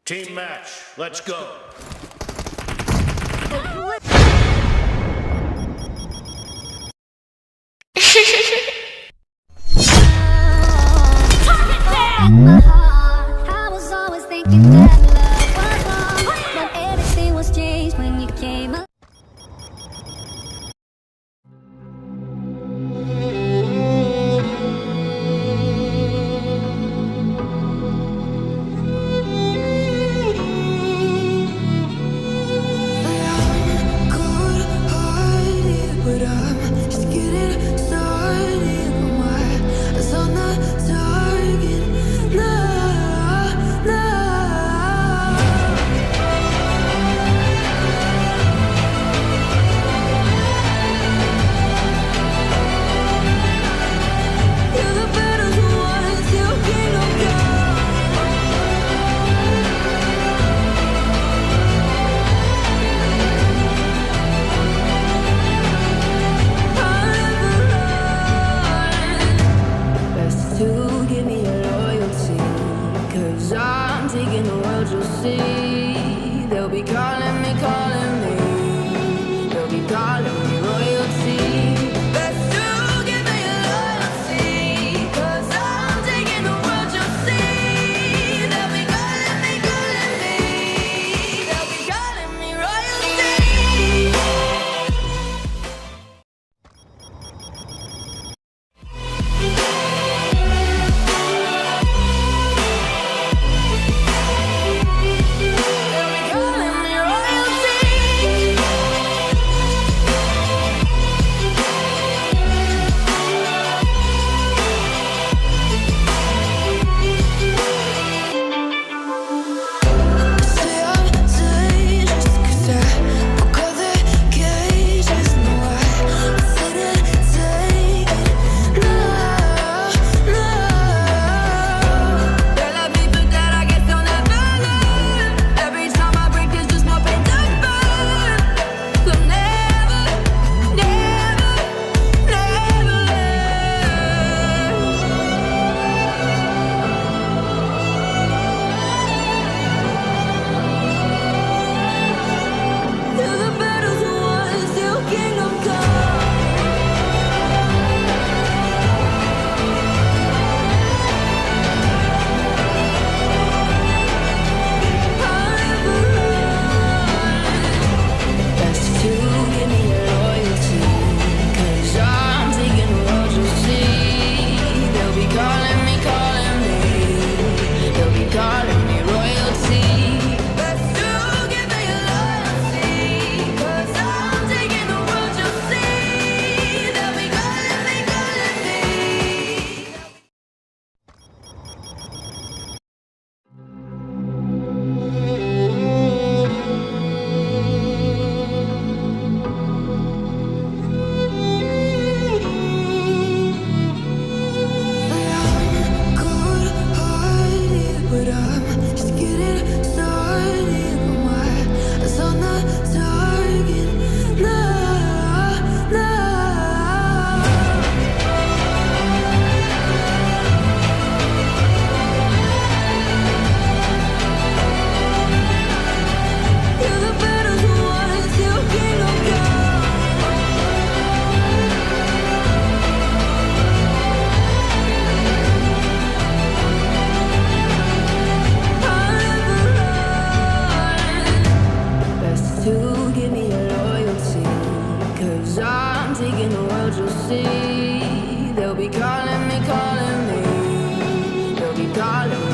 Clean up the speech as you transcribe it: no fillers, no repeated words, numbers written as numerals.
Team match, let's go. I was always thinking that love was wrong, but everything was changed when you came up. They'll be calling me, they'll be calling me royalty. Best to give me your loyalty, 'cause I'm taking the world, you'll see. They'll be calling me, they'll be calling me royalty. You'll see, they'll be calling me, they'll be calling me.